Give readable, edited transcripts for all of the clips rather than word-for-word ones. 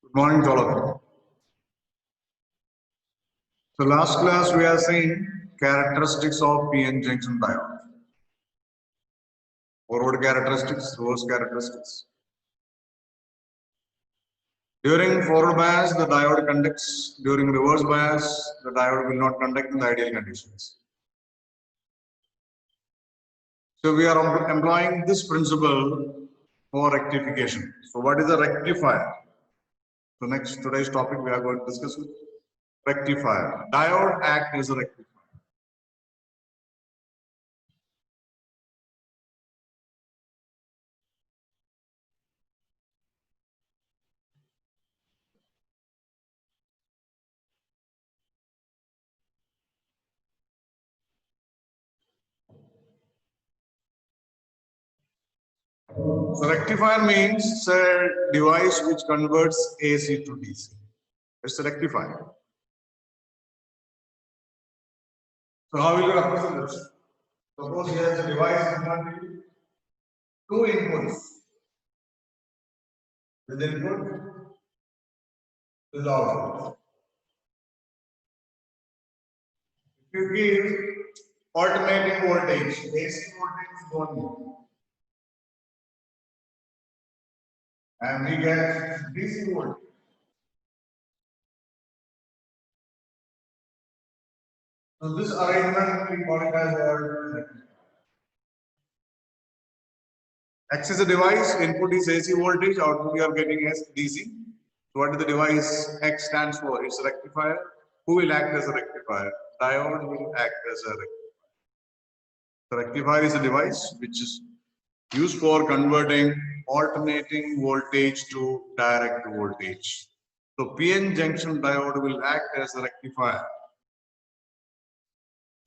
Good morning to all of you. So last class we are seeing characteristics of PN junction diode. Forward characteristics, reverse characteristics. During forward bias, the diode conducts. During reverse bias, the diode will not conduct in the ideal conditions. So we are employing this principle for rectification. So what is a rectifier? So today's topic we are going to discuss with rectifier. Diode act as a rectifier. So rectifier means a device which converts AC to DC. It's a rectifier. So how will you represent this? Suppose here is a device containing two inputs. With input, with output. If you give alternating voltage, AC voltage is 1 and we get DC voltage. So this arrangement we call it as rectifier. X is a device, input is AC voltage, output we are getting as DC. So what is the device X stands for? It's a rectifier. Who will act as a rectifier? Diode will act as a rectifier. The rectifier is a device which is used for converting alternating voltage to direct voltage. So PN junction diode will act as a rectifier.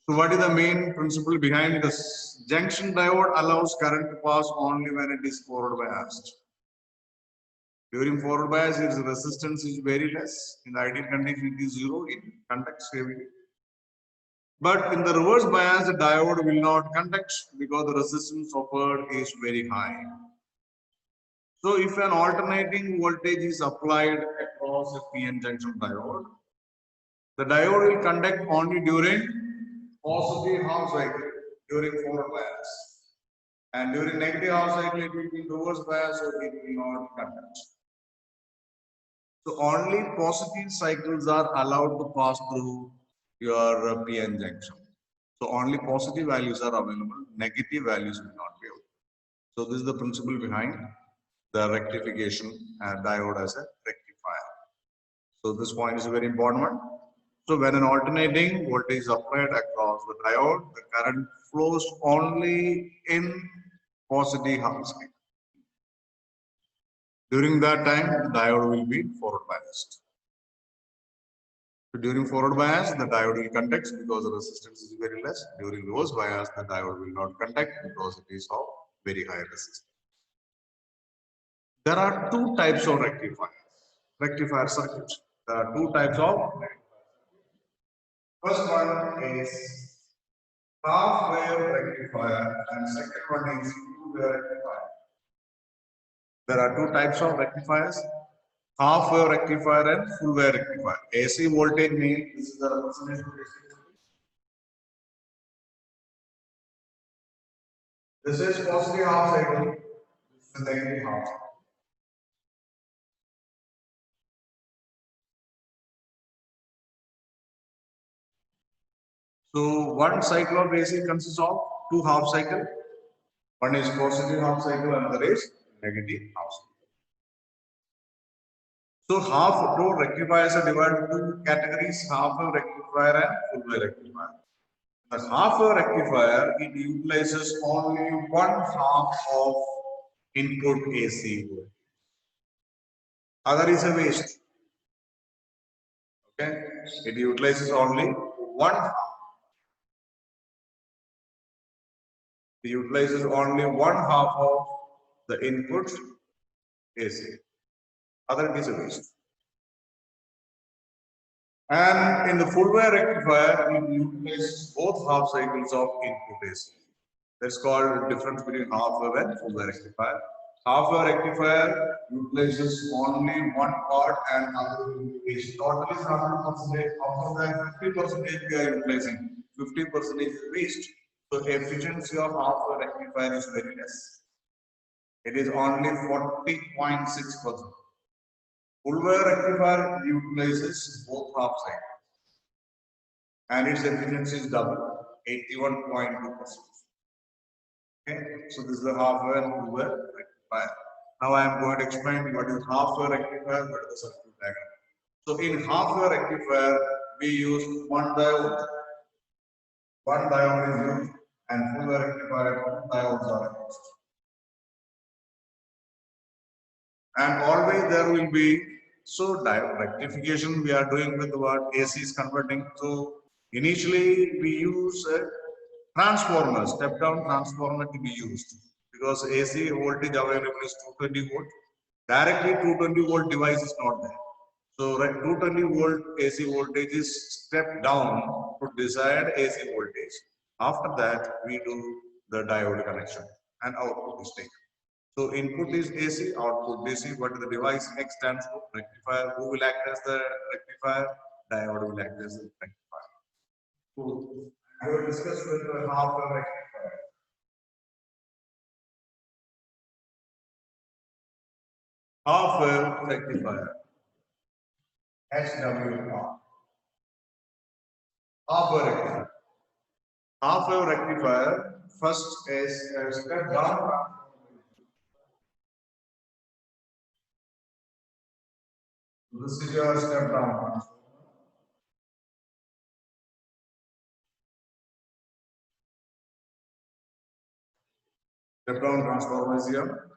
So what is the main principle behind this? Junction diode allows current to pass only when it is forward biased. During forward bias, its resistance is very less. In the ideal condition, it is 0. It conducts heavily. But in the reverse bias, the diode will not conduct because the resistance offered is very high. So if an alternating voltage is applied across a PN junction diode, the diode will conduct only during positive half cycle during forward bias. And during negative half cycle, it will be reverse bias, so it will not conduct. So only positive cycles are allowed to pass through your PN junction. So only positive values are available, negative values will not be available. So this is the principle behind the rectification and diode as a rectifier. So this point is a very important one. So when an alternating voltage is applied across the diode, the current flows only in positive half cycle. During that time, the diode will be forward biased. So during forward bias, the diode will conduct because the resistance is very less. During reverse bias, the diode will not conduct because it is of very high resistance. There are two types of rectifier circuits. There are two types of first one is half wave rectifier and second one is full wave rectifier. There are two types of rectifiers, half wave rectifier and full wave rectifier. AC voltage means this is the representation of AC voltage. This is positive half cycle, this is the negative half cycle. So one cycle of AC consists of two half cycle. One is positive half cycle and the other is negative half cycle. So half wave rectifiers are divided into categories, half wave rectifier and full wave rectifier. The half wave rectifier, it utilizes only one half of input AC voltage. Other is a waste. Okay, it utilizes only one half. It utilizes only one half of the input AC. Other is a waste. And in the full wave rectifier, it utilizes both half cycles of input AC. That's called the difference between half wave and full wave rectifier. Half-wave rectifier utilizes only one part and other is totally 100%. Out of that, 50% we are utilizing, 50% is waste. So efficiency of half-wave rectifier is very less. It is only 40.6%. Full-wave rectifier utilizes both half cycles and its efficiency is double, 81.2%. Okay, so this is the half-wave and full-wave rectifier. Now I am going to explain what is half-wave rectifier, what is the circuit diagram. So in half-wave rectifier, we use one diode. One diode is used, and full-wave rectifier, two diodes are used. And always there will be, so diode rectification we are doing with what AC is converting. So initially we use a transformer, step-down transformer to be used because AC voltage available is 220 volt. Directly 220 volt device is not there. So 220 volt AC voltage is stepped down to desired AC voltage. After that, we do the diode connection and output is taken. So input is AC, output DC, but the device X stands for rectifier. Who will act as the rectifier? Diode will act as the rectifier. So I will discuss with the half-wave rectifier. Half-wave rectifier. HWR. Half-wave rectifier. Half-wave rectifier first is a step down. This is your step down. Step down transformer is here.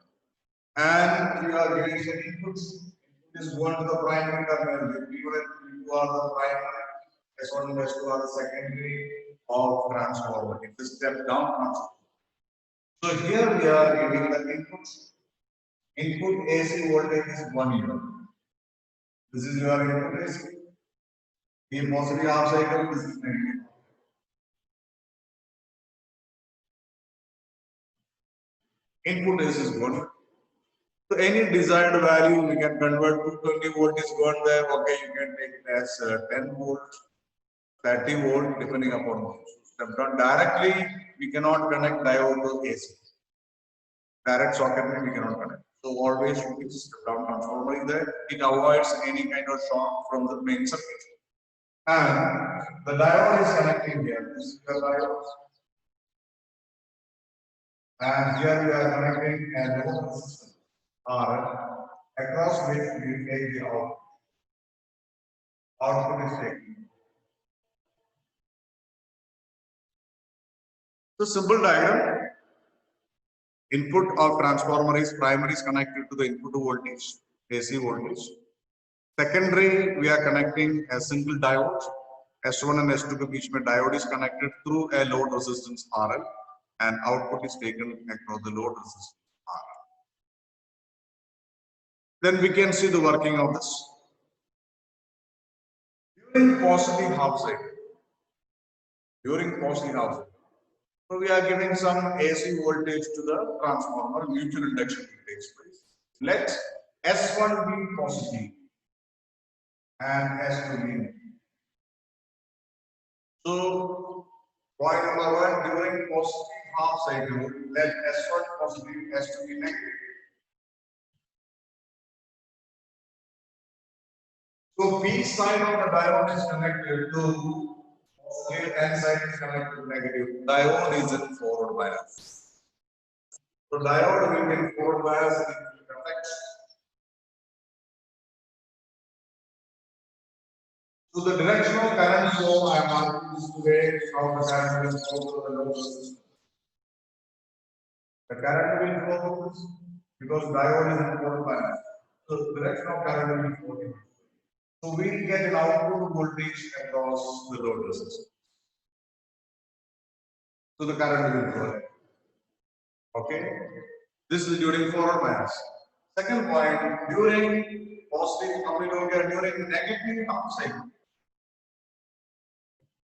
And we are getting the inputs. It is going to the primary terminal. P1 are the primary, S1 and S2 are the secondary of transformer. It is step down transformer. So here we are getting the inputs. Input AC voltage is 1 volt. This is your input AC. The positive half cycle, this is negative. Input AC is 1. So any desired value we can convert to 20 volt is gone there. Okay, you can take it as 10 volt, 30 volt, depending upon the step down. Directly, we cannot connect diode to AC. Direct socket we cannot connect. So always put step down transformer in there. It avoids any kind of shock from the main circuit. And the diode is connecting here. This is the diode. And here we are connecting a load resistance R across which we take the output. Output is taken. So simple diagram. Input of transformer is primary is connected to the input voltage, AC voltage. Secondary, we are connecting a single diode. S1 and S2 के बीच में diode is connected through a load resistance RL, and output is taken across the load resistance RL. Then we can see the working of this. During positive half cycle, so we are giving some AC voltage to the transformer, mutual induction takes place. Let S1 be positive and S2 be negative. So point number 1, during positive half cycle, let S1 positive, S2 be negative. So P side of the diode is connected to positive, N side is connected to negative. Diode is in forward bias. So diode will be in forward bias and it will affect. So the directional current flow I am marking this today how the current will flow to the load resistance. The current will flow because diode is in forward bias. So the directional current will flow. So we get an output voltage across the load resistance. So the current will flow. Okay. This is during forward bias. Second point, during positive, during negative half cycle.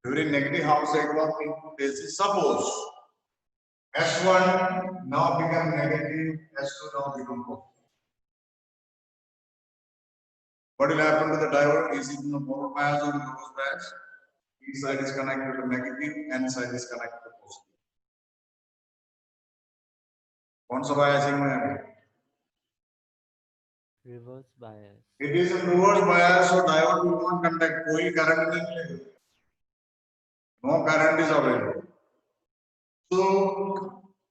During negative half cycle of input AC, suppose S1 now become negative, S2 now become positive. What will happen to the diode? Is it in the forward bias or in the reverse bias? Each side is connected to negative, and side is connected to positive. कौन सा biasing में है? Reverse bias. It is in reverse bias, so diode will not conduct. कोई current नहीं मिलेगा. No current is available. So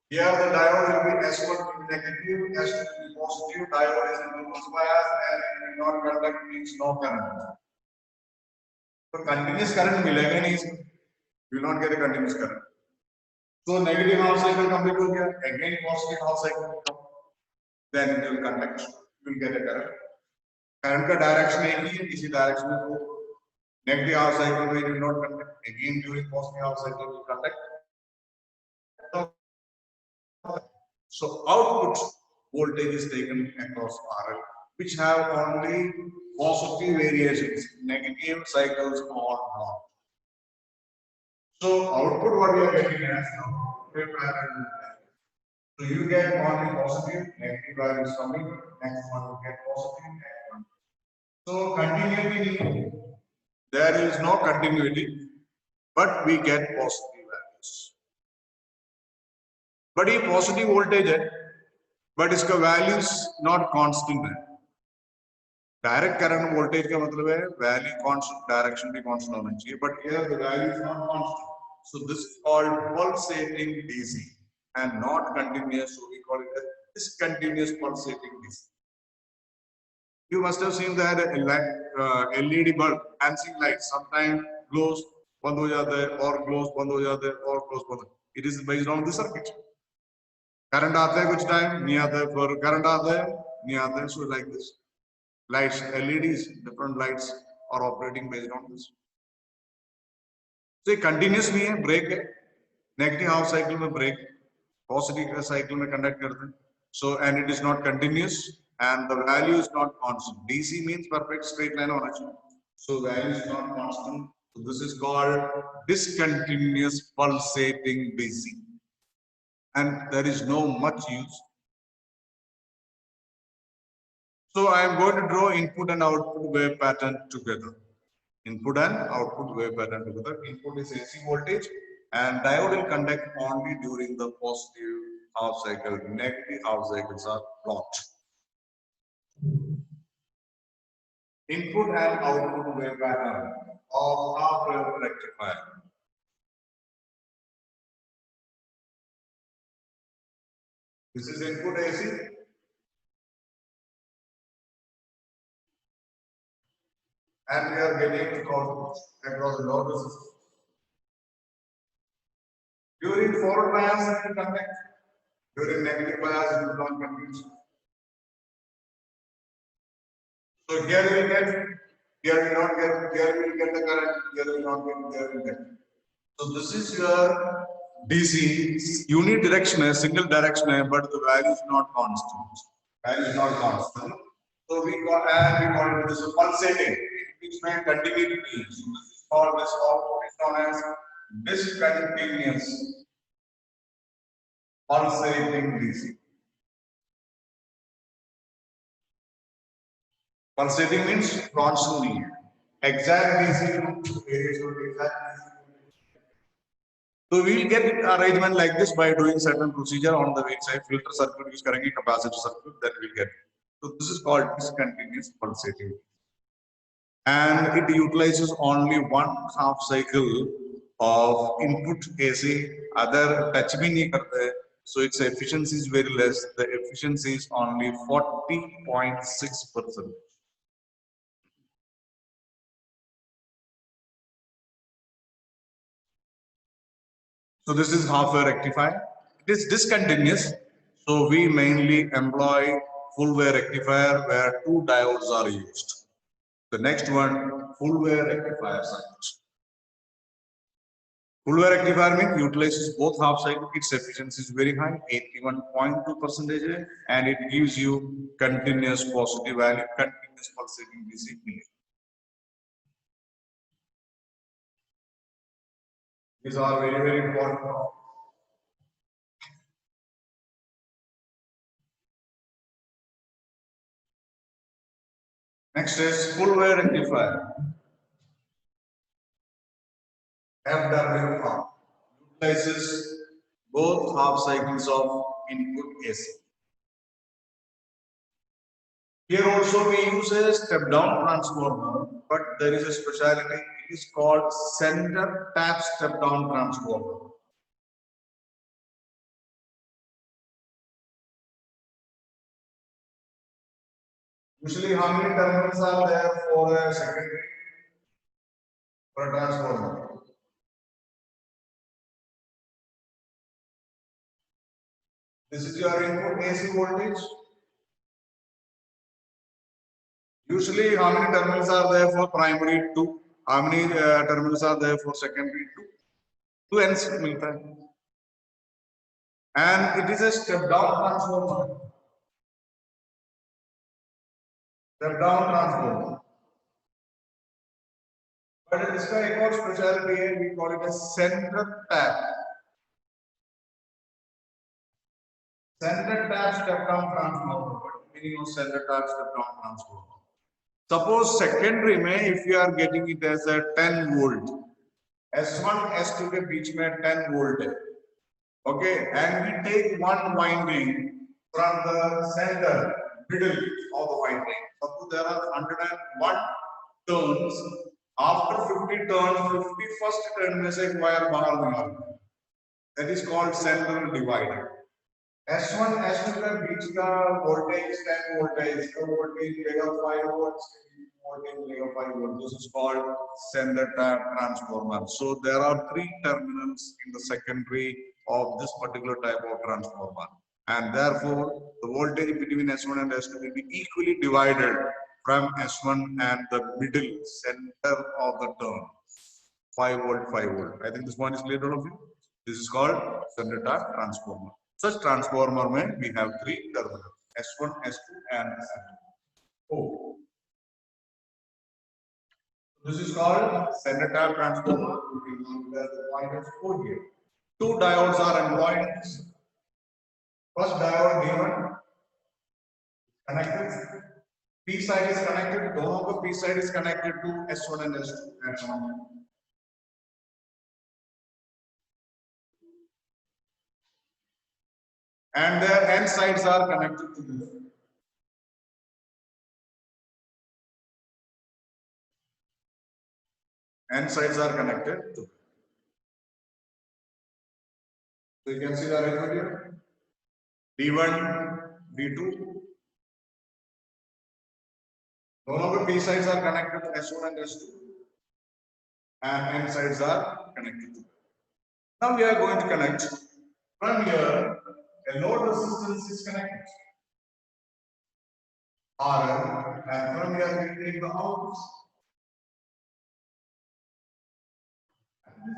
here the diode will be S1 will be negative, S2 will be positive. Diode is in reverse bias, and it will not conduct means no current. So continuous current मिलेगा नहीं इसमें. You will not get a continuous current. So negative half cycle complete हो गया. Again positive half cycle will come. Then it will conduct. You will get a current. Current का direction एक ही है. इसी direction में वो negative half cycle में it will not conduct. Again during positive half cycle it will conduct. So output voltage is taken across RL, which have only positive variations, negative cycles or not. So output what we are getting as now. So you get only positive, negative values coming, next one will get positive, next one. So continuity, there is no continuity, but we get positive values. But ये positive voltage है, but इसका values not constant है. Direct current voltage का मतलब है value constant, direction भी constant होना चाहिए, but here the value is not constant. So this is called pulsating DC and not continuous, so we call it a discontinuous pulsating DC. You must have seen that LED bulb, dancing light, sometimes glows बंद हो जाता है और glows बंद हो जाता है और glows बंद. It is based on the circuit. Current आता है कुछ time नहीं आता है, फिर current आता है नहीं आता है, so like this. Lights, LEDs, different lights are operating based on this. So continuous नहीं है, break है. Negative half cycle में break, positive cycle में conduct करते हैं. So and it is not continuous and the value is not constant. DC means perfect straight line होना चाहिए. So value is not constant. So this is called discontinuous pulsating DC, and there is no much use. So I am going to draw input and output wave pattern together. Input and output wave pattern together. Input is AC voltage and diode will conduct only during the positive half cycle. Negative half cycles are blocked. Input and output wave pattern of half wave rectifier. This is input AC. And we are getting across the load resistance. During forward bias, it will conduct. During negative bias, it will not conduct. So here we will get, here we will not get, here we will get the current, here we will not get, here we will get. So this is your DC. Unit direction है, single direction है, but the value is not constant. Value is not constant. So we call it this is pulsating, which may continuity. So this is called this output is known as discontinuous pulsating DC. Pulsating means constantly. Exact DC variation of exact DC. So we will get arrangement like this by doing certain procedure on the inside filter circuit use करेंगे capacitor circuit, then we will get. So this is called discontinuous pulsating. And it utilizes only one half cycle of input AC, other touch bhi nahi karte, so its efficiency is very less. The efficiency is only 40.6%. So this is half wave rectifier. It is discontinuous, so we mainly employ full wave rectifier where two diodes are used. The next one, full wave rectifier circuit. Full wave rectifier means utilizes both half cycle. Its efficiency is very high, 81.2%, and it gives you continuous positive value, continuous pulsating DC. These are very, very important. Next is full wave rectifier. FW1 utilizes both half cycles of input AC. Here also we use a step down transformer, but there is a specialty. It is called center tap step down transformer. Usually, how many terminals are there for a secondary for a transformer? This is your input AC voltage. Usually, how many terminals are there for primary? 2. How many terminals are there for secondary? 2. 2 ends milta hai. And it is a step down transformer. Step down transformer. But in this kind of specialty, we call it a center tap. Center tap step down transformer. Meaning of center tap step down transformer. Suppose secondary में if you are getting it as a 10 volt, S1 S2 के बीच में 10 volt है, okay, and we take one winding from the center middle of the winding. Suppose there are 101 turns. After 50 turns, 51st turn में से एक wire बाहर निकालना. That is called central divider. S1 S2 के बीच का voltage 10 volt है, इसका voltage लेगा 5 volts, voltage लेगा 5 volts. This is called center tap transformer. So there are 3 terminals in the secondary of this particular type of transformer, and therefore the voltage between S1 and S2 will be equally divided from S1 and the middle center of the turn. 5 volt, 5 volt. I think this one is clear to all of you. This is called center tap transformer. Such transformer में we have 3 terminals, S1, S2 and S2. Oh. This is called center tap transformer. We can the point of 4 here. 2 diodes are employed. First diode D1 connected. P side is connected. दोनों को P side is connected to S1 and S2. And their end sides are connected to this. End sides are connected to. So you can see the arrangement here. D1, D2. दोनों के P sides are connected to S1 and S2. And end sides are connected to. Now we are going to connect. From here, a load resistance is connected. RL, and from here we take the out.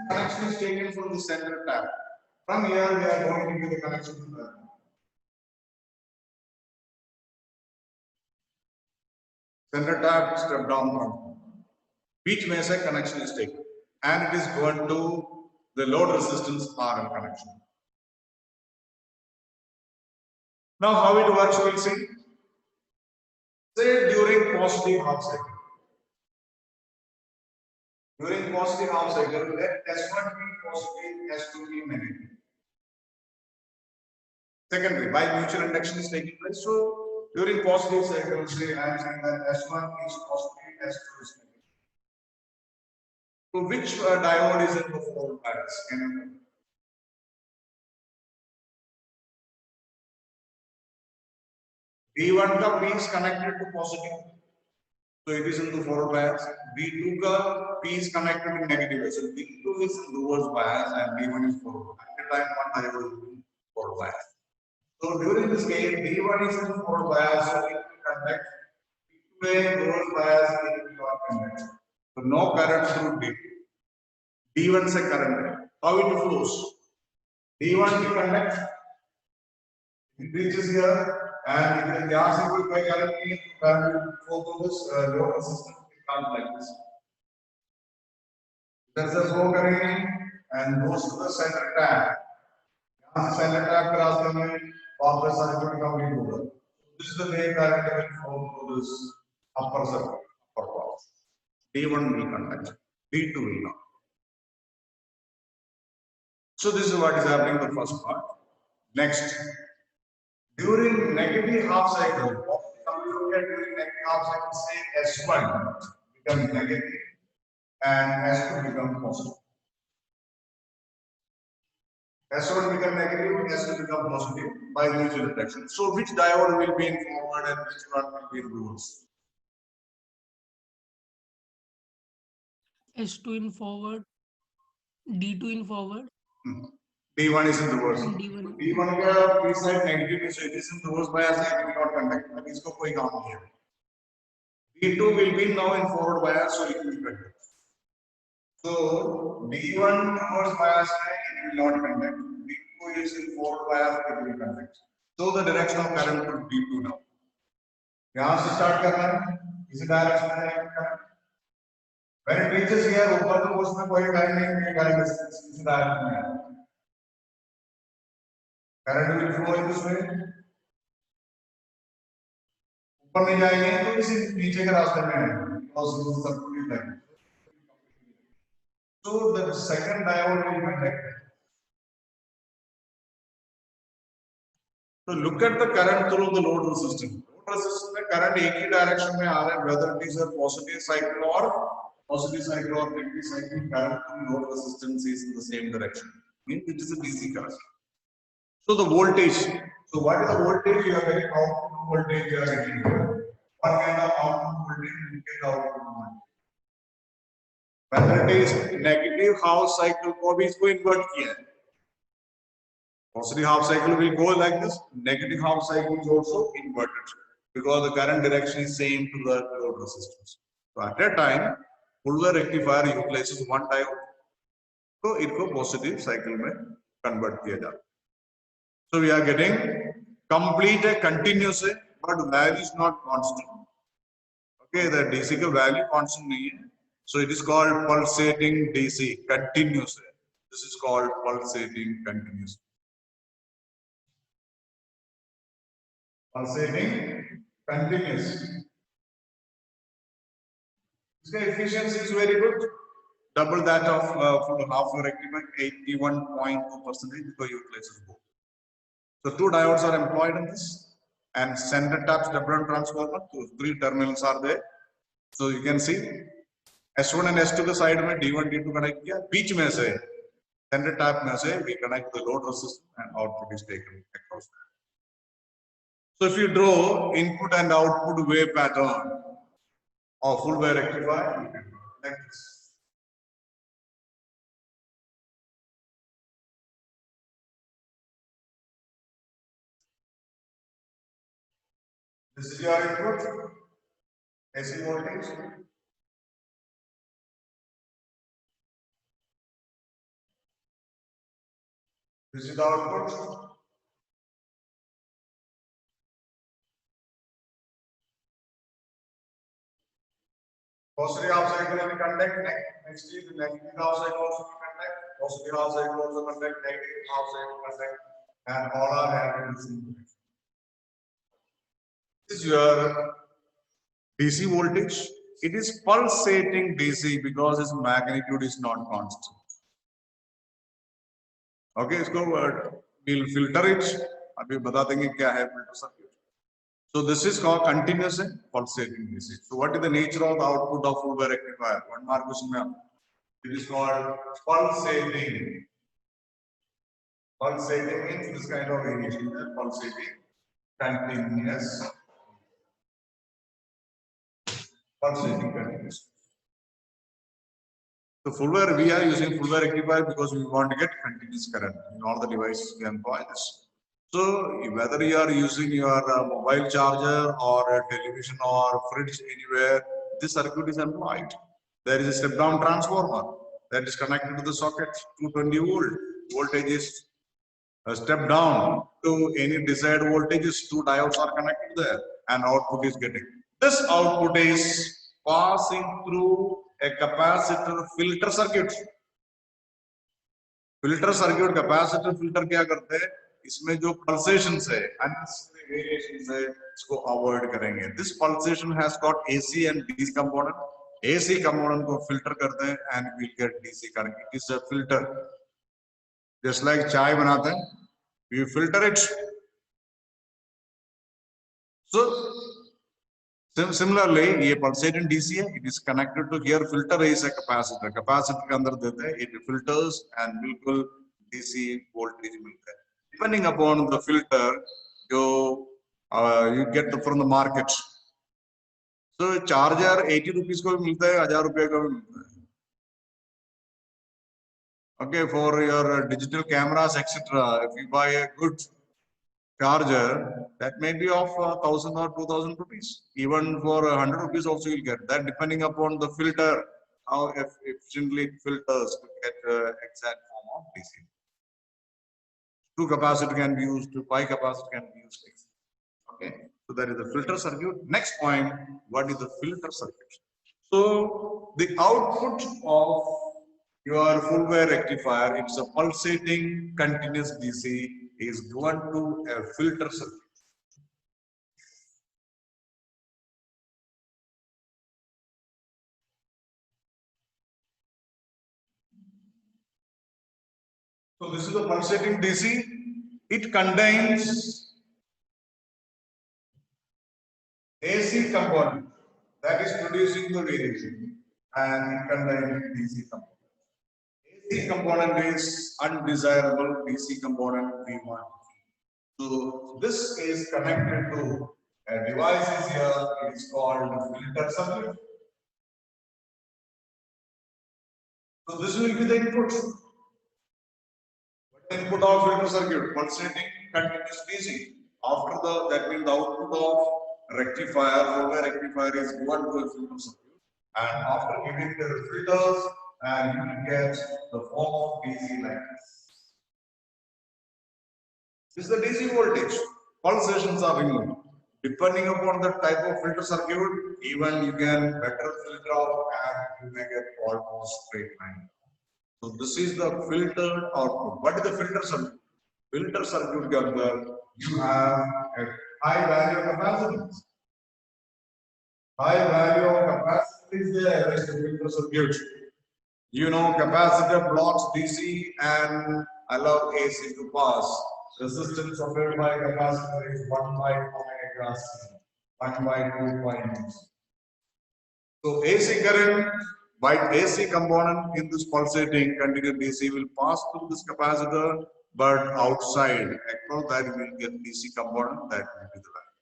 Connection is taken from the center tap. From here we are going to give the connection to the center tap step down from. Each measure connection is taken, and it is going to the load resistance RL connection. Now how it works we'll see. Say during positive half cycle. During positive half cycle, let S1 be positive, S2 be negative. Secondary, by mutual induction is taking place. So during positive cycle, say I am saying that S1 is positive, S2 is negative. So which diode is in the forward bias? Can you know? D1 का P is connected to positive, so it is in the forward bias. D2 का P is connected to negative, so D2 is in reverse bias and D1 is forward. At the time one diode is in forward bias. So during this case, D1 is in the forward bias, so it will conduct. D2 is reverse bias, it will not conduct. So no current through D2. D1 से current. How it flows? D1 will conduct. It reaches here. And if the RC will by currently follow this load resistance, it comes like this. There's a flow current and goes to the center tap. Center tap cross the power circuit complete over. This is the way current will flow through this upper circuit, upper path. D1 will conduct, D2 will not. So this is what is happening in the first part. Next, during negative half cycle, during negative half cycle, say S1 become negative and S2 become positive. S1 become negative, S2 become positive by mutual attraction. So which diode will be in forward and which one will be in reverse? S2 in forward, D2 in forward. D1 is in reverse. D1 का P side negative, so it is in reverse bias, it will not conduct. अब इसको कोई काम नहीं है. D2 will be now in forward bias, so it will conduct. So D1 reverse bias it will not conduct. D2 is in forward bias, it will conduct. So the direction of current will D2 now. यहाँ से start करना है, इसी direction में करना. When it reaches here, ऊपर तो उसमें कोई current नहीं current इसी direction में है. Current will flow in this way. ऊपर नहीं जाएंगे तो इसी नीचे के रास्ते में है. Because this is the complete line. So the second diode will be connected. So look at the current through the load resistance. Load resistance में current एक ही direction में आ रहा है, whether it is a positive cycle or negative cycle, current through load resistance is in the same direction. Means it is a DC current. So the voltage. So what is the voltage? You are getting output voltage. You are getting what kind of output voltage you get output voltage. Whether it is negative half cycle को भी इसको invert किया है. Positive half cycle will go like this. Negative half cycle is also inverted because the current direction is same to the load resistance. So at that time, full wave rectifier utilizes one diode. So it को positive cycle में convert किया जाता है. So we are getting complete a continuous, but value is not constant. Okay, the DC का value constant नहीं है. So it is called pulsating DC, continuous. This is called pulsating continuous. Pulsating continuous. Its efficiency is very good. Double that of full half rectifier, 81.2% because it utilizes both. So two diodes are employed in this, and center taps double transformer. So three terminals are there. So you can see S1 and S2 के side में D1 D2 connect किया. बीच में से center tap में से we connect the load resistance and output is taken across. So if you draw input and output wave pattern of full wave rectifier, you can do it like this. This is your input, AC voltage. This is the output. Positive half cycle will conduct. Next is the negative half cycle also conduct. Positive half cycle also conduct. Negative half cycle conduct, and all are having the same direction. This is your DC voltage. It is pulsating DC because its magnitude is not constant. Okay, इसको we'll filter it. अभी बता देंगे क्या है filter circuit. So this is called continuous pulsating DC. So what is the nature of the output of full wave rectifier? One mark question में it is called pulsating. Pulsating means this kind of variation is pulsating continuous. Pulsating continuous. So full wave we are using full wave rectifier because we want to get continuous current in all the devices we employ this. So whether you are using your mobile charger or a television or fridge anywhere, this circuit is employed. There is a step down transformer that is connected to the socket, 220 volt. Voltage is step down to any desired voltages. Two diodes are connected there, and output is getting. This output is passing through a capacitor filter circuit. Filter circuit, capacitor filter क्या करते हैं? इसमें जो pulsations है, unnecessary variations है इसको avoid करेंगे. This pulsation has got AC and DC component. AC component को filter करते हैं and we'll get DC current. It is a filter. Just like चाय बनाते हैं, we filter it. So similarly, ये pulsating DC है. It is connected to here. Filter is a capacitor. Capacitor के अंदर देते हैं. It filters and बिल्कुल DC voltage मिलता है. Depending upon the filter, you get from the market. So charger 80 rupees को भी मिलता है, 1000 रुपए का भी मिलता है. Okay, for your digital cameras, etc. If you buy a good charger, that may be of 1000 or 2000 rupees. Even for 100 rupees also you'll get that, depending upon the filter, how efficiently it filters to get exact form of DC. 2 capacitor can be used, 2 pi capacitor can be used. Okay, so that is the filter circuit. Next point, what is the filter circuit? So the output of your full wave rectifier, it's a pulsating continuous DC, is given to a filter circuit. So this is the pulsating DC. It contains AC component that is producing the variation, and it contains DC component. AC component is undesirable, DC component we want. So this is connected to a device is here. It is called filter circuit. So this will be the input. What the input of filter circuit? Pulsating continuous DC. After that means the output of rectifier, full wave rectifier is given to a filter circuit, and after giving the filters, and you will get the form of DC like this. This is the DC voltage. Pulsations are removed. Depending upon the type of filter circuit, even you can better filter out and you may get almost straight line. So this is the filtered output. What is the filter circuit? Filter circuit के अंदर you have a high value of capacitance. High value of capacitance is there as the filter circuit. You know, capacitor blocks DC and allow AC to pass. Resistance offered by capacitor is 1 by omega C, 1 by 2 pi nu. So AC current by AC component in this pulsating continuous DC will pass through this capacitor, but outside across that you will get DC component, that will be the value.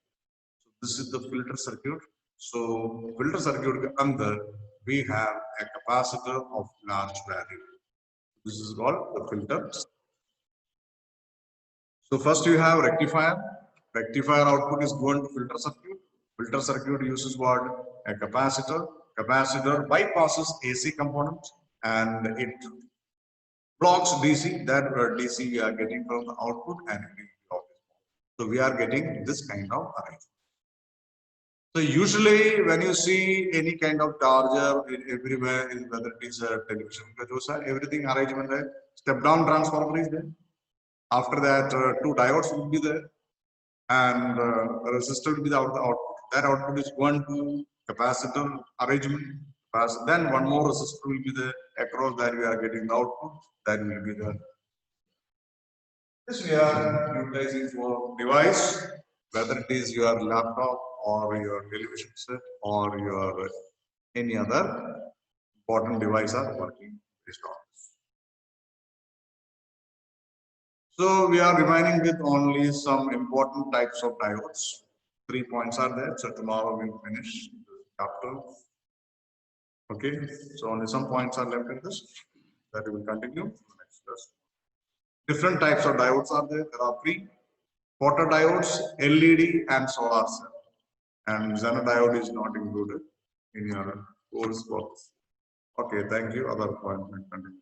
So this is the filter circuit. So filter circuit ke andar we have a capacitor of large value. This is called the filter. So first you have rectifier. Rectifier output is going to filter circuit. Filter circuit uses what? A capacitor. Capacitor bypasses AC component and it blocks DC. That DC we are getting from the output and it is. So we are getting this kind of arrangement. So usually when you see any kind of charger everywhere, whether it is a television, everything arrangement है. Step down transformer is there. After that, 2 diodes will be there, and the resistor will be the output. That output is going to capacitor arrangement. Then one more resistor will be there. Across that we are getting the output. That will be the. This we are utilizing for device, whether it is your laptop or your television set or your any other important device are working based on. So we are remaining with only some important types of diodes. 3 points are there. So tomorrow we'll finish the chapter. Okay. So only some points are left in this. That we will continue. Next class. Different types of diodes are there. There are 3: photodiodes, LED, and solar cell. And Zener diode is not included in your course box. Okay. Thank you. Other point will continue.